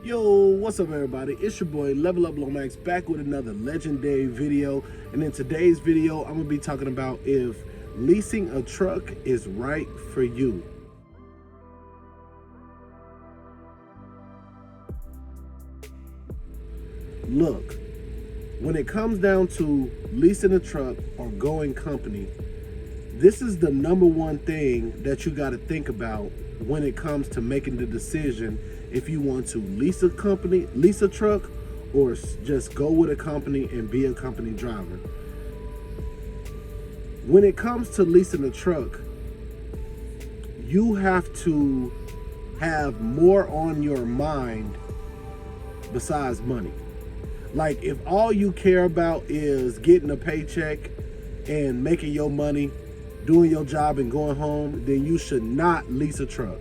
Yo, what's up everybody? It's your boy Level Up Lomax back with another legendary video. And in today's video, I'm gonna be talking about if leasing a truck is right for you. Look, when it comes down to leasing a truck or going company, this is the number one thing that you got to think about when it comes to making the decision if you want to lease a truck, or just go with a company and be a company driver. When it comes to leasing a truck, you have to have more on your mind besides money. Like, if all you care about is getting a paycheck and making your money, doing your job and going home, then you should not lease a truck.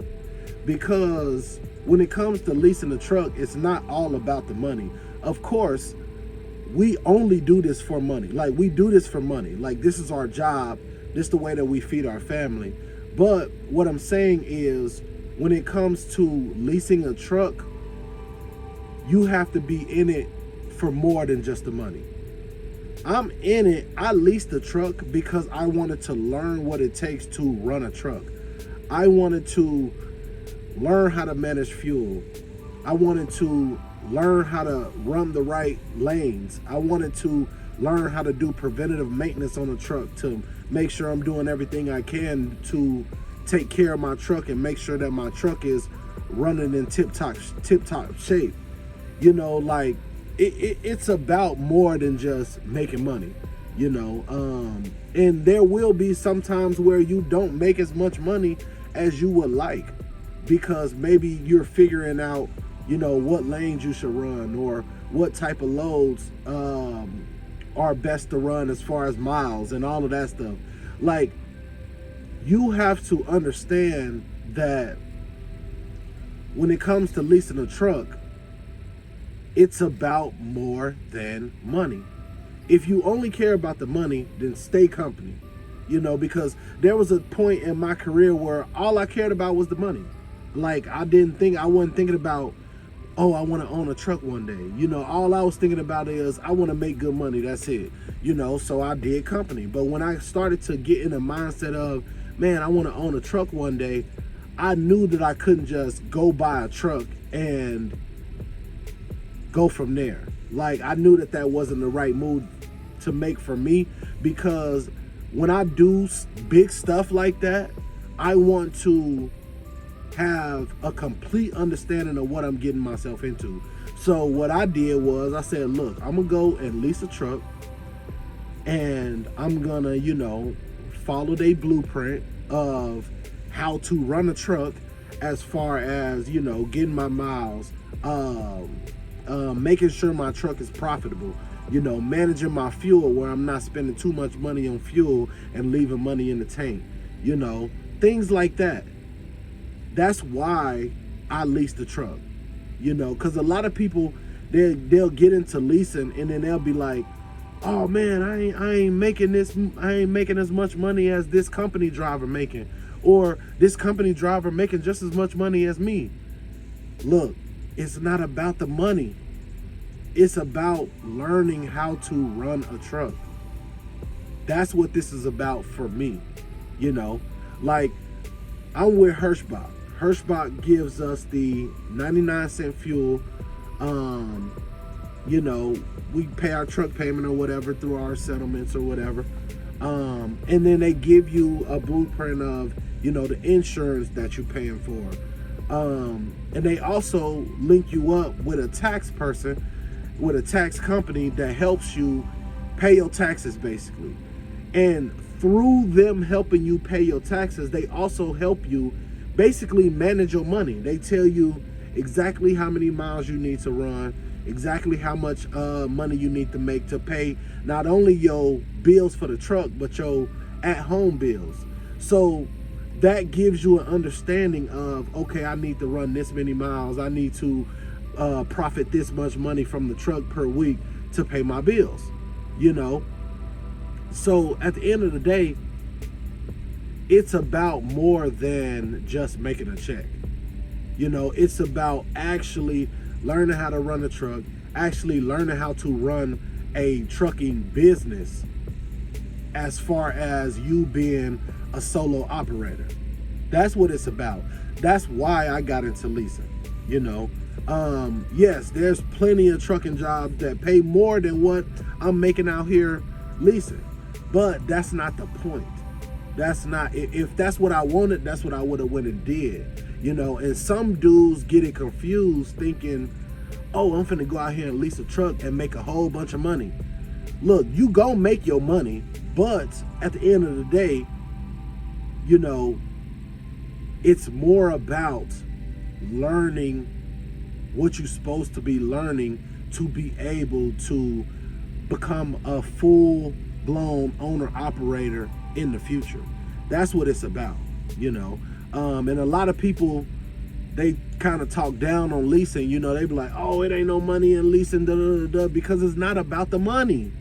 Because when it comes to leasing a truck, it's not all about the money. Of course, we only do this for money. Like, we do this for money. Like, this is our job. This is the way that we feed our family. But what I'm saying is, when it comes to leasing a truck, you have to be in it for more than just the money. I'm in it. I leased a truck because I wanted to learn what it takes to run a truck. I wanted to learn how to manage fuel. I wanted to learn how to run the right lanes. I wanted to learn how to do preventative maintenance on a truck to make sure I'm doing everything I can to take care of my truck and make sure that my truck is running in tip-top shape. You know, like, it's about more than just making money, you know. And there will be some times where you don't make as much money as you would like, because maybe you're figuring out, you know, what lanes you should run or what type of loads are best to run as far as miles and all of that stuff. Like, you have to understand that when it comes to leasing a truck, it's about more than money. If you only care about the money, then stay company, you know, because there was a point in my career where all I cared about was the money. Like, I wasn't thinking about, oh, I want to own a truck one day. You know, all I was thinking about is I want to make good money. That's it. You know, so I did company. But when I started to get in a mindset of, man, I want to own a truck one day, I knew that I couldn't just go buy a truck and go from there. Like, I knew that that wasn't the right move to make for me, because when I do big stuff like that, I want to have a complete understanding of what I'm getting myself into. So what I did was I said, look, I'm gonna go and lease a truck, and I'm gonna, you know, follow their blueprint of how to run a truck, as far as, you know, getting my miles, making sure my truck is profitable, you know, managing my fuel where I'm not spending too much money on fuel and leaving money in the tank, you know, things like that. That's why I leased the truck, you know, because a lot of people, they'll get into leasing and then they'll be like, oh man, I ain't making as much money as this company driver making, or this company driver making just as much money as me. Look, it's not about the money. It's about learning how to run a truck. That's what this is about for me. You know, like, I'm with Hirschbach. Hirschbach gives us the 99-cent fuel. You know, we pay our truck payment or whatever through our settlements or whatever. And then they give you a blueprint of, you know, the insurance that you're paying for. And they also link you up with a tax person, with a tax company that helps you pay your taxes, basically. And through them helping you pay your taxes, they also help you basically manage your money. They tell you exactly how many miles you need to run, exactly how much money you need to make to pay not only your bills for the truck, but your at-home bills. So that gives you an understanding of, okay, I need to run this many miles. I need to profit this much money from the truck per week to pay my bills, you know? So at the end of the day, it's about more than just making a check. You know, it's about actually learning how to run a truck, actually learning how to run a trucking business as far as you being a solo operator. That's what it's about. That's why I got into leasing, you know. Yes, there's plenty of trucking jobs that pay more than what I'm making out here leasing, but that's not the point. That's not, if that's what I wanted, that's what I would have went and did, you know. And some dudes get it confused thinking, oh, I'm finna go out here and lease a truck and make a whole bunch of money. Look, you gon' make your money, but at the end of the day, you know, it's more about learning what you're supposed to be learning to be able to become a full-blown owner-operator in the future. That's what it's about, you know. And a lot of people, they kind of talk down on leasing, you know. They be like, oh, it ain't no money in leasing, because it's not about the money.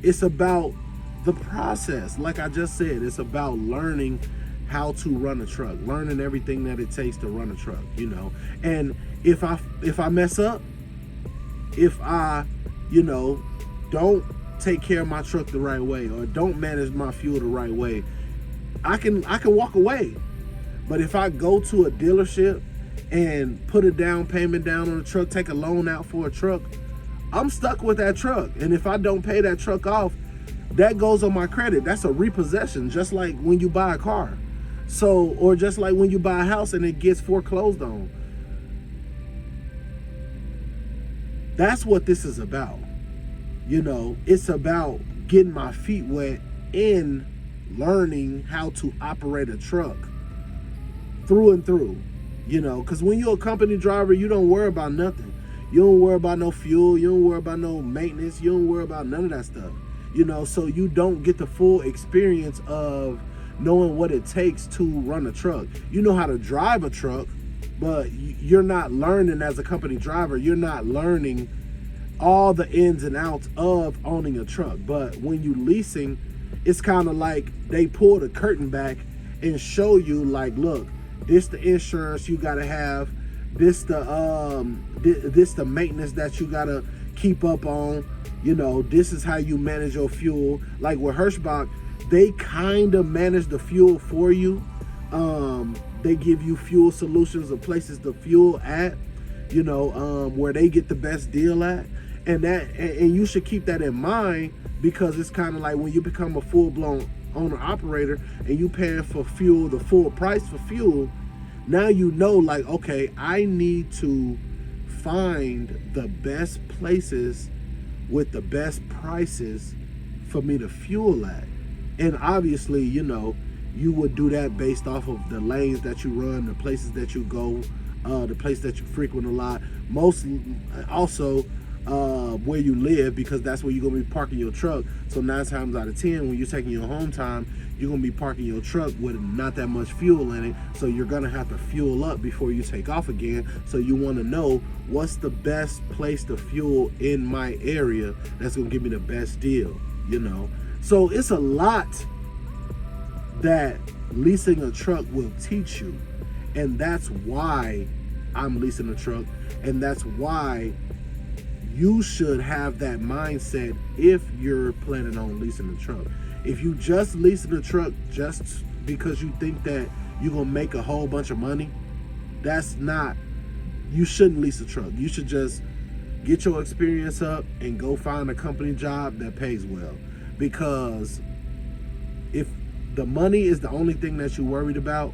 It's about the process. Like I just said, it's about learning how to run a truck, learning everything that it takes to run a truck, you know. And if I mess up, if I, you know, don't take care of my truck the right way, or don't manage my fuel the right way, I can walk away. But if I go to a dealership and put a down payment down on a truck, take a loan out for a truck, I'm stuck with that truck. And if I don't pay that truck off, that goes on my credit. That's a repossession, just like when you buy a car. So, or just like when you buy a house and it gets foreclosed on. That's what this is about. You know, it's about getting my feet wet in learning how to operate a truck through and through, you know, because when you're a company driver, you don't worry about nothing. You don't worry about no fuel. You don't worry about no maintenance. You don't worry about none of that stuff, you know, so you don't get the full experience of knowing what it takes to run a truck. You know how to drive a truck, but you're not learning as a company driver. You're not learning all the ins and outs of owning a truck. But when you leasing, it's kind of like they pull the curtain back and show you, like, look, this the insurance you gotta have, this the maintenance that you gotta keep up on, you know, this is how you manage your fuel. Like with Hirschbach, they kind of manage the fuel for you. They give you fuel solutions of places to fuel at, you know, where they get the best deal at. And you should keep that in mind, because it's kind of like when you become a full-blown owner-operator and you paying for fuel, the full price for fuel, now you know, like, okay, I need to find the best places with the best prices for me to fuel at. And obviously, you know, you would do that based off of the lanes that you run, the places that you go, the place that you frequent a lot. Most also where you live, because that's where you're gonna be parking your truck. So 9 times out of 10, when you're taking your home time, you're gonna be parking your truck with not that much fuel in it. So you're gonna have to fuel up before you take off again. So you wanna know what's the best place to fuel in my area that's gonna give me the best deal, you know? So it's a lot that leasing a truck will teach you. And that's why I'm leasing a truck. And that's why you should have that mindset if you're planning on leasing a truck. If you just leasing a truck just because you think that you're gonna make a whole bunch of money, that's not, you shouldn't lease a truck. You should just get your experience up and go find a company job that pays well. Because if the money is the only thing that you're worried about,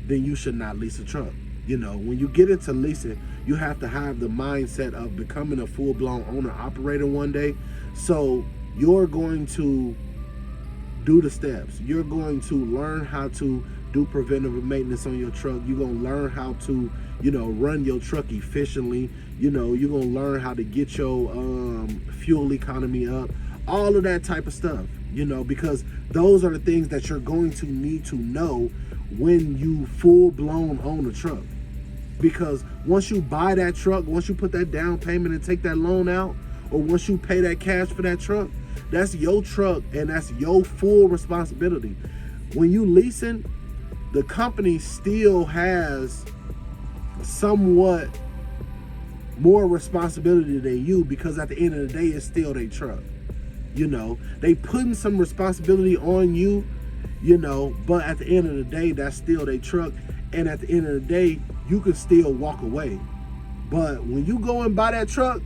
then you should not lease a truck. You know, when you get into leasing, you have to have the mindset of becoming a full-blown owner-operator one day. So you're going to do the steps. You're going to learn how to do preventative maintenance on your truck. You're going to learn how to, you know, run your truck efficiently. You know, you're going to learn how to get your fuel economy up. All of that type of stuff, you know, because those are the things that you're going to need to know when you full-blown own a truck. Because once you buy that truck, once you put that down payment and take that loan out, or once you pay that cash for that truck, that's your truck and that's your full responsibility. When you leasing, the company still has somewhat more responsibility than you, because at the end of the day, it's still their truck. They putting some responsibility on you, but at the end of the day, that's still their truck. And at the end of the day, you can still walk away. But when you go and buy that truck,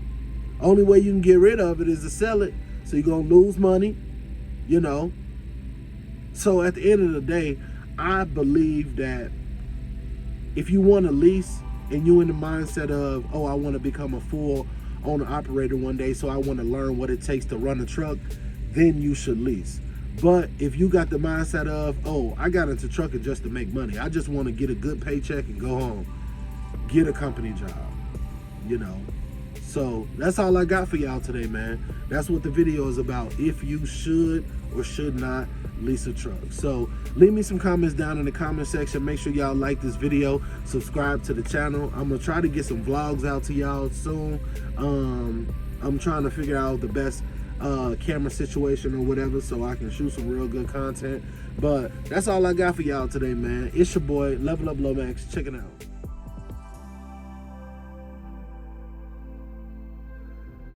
only way you can get rid of it is to sell it. So you're going to lose money, So at the end of the day, I believe that if you want to lease and you in the mindset of, oh, I want to become a full owner operator one day, so I want to learn what it takes to run a truck, then you should lease. But if you got the mindset of, oh, I got into trucking just to make money, I just want to get a good paycheck and go home, get a company job, So that's all I got for y'all today, man. That's what the video is about, if you should or should not lease a truck. So leave me some comments down in the comment section. Make sure y'all like this video, subscribe to the channel. I'm gonna try to get some vlogs out to y'all soon. I'm trying to figure out the best camera situation or whatever, so I can shoot some real good content. But that's all I got for y'all today, man. It's your boy Level Up Lomax. Check it out.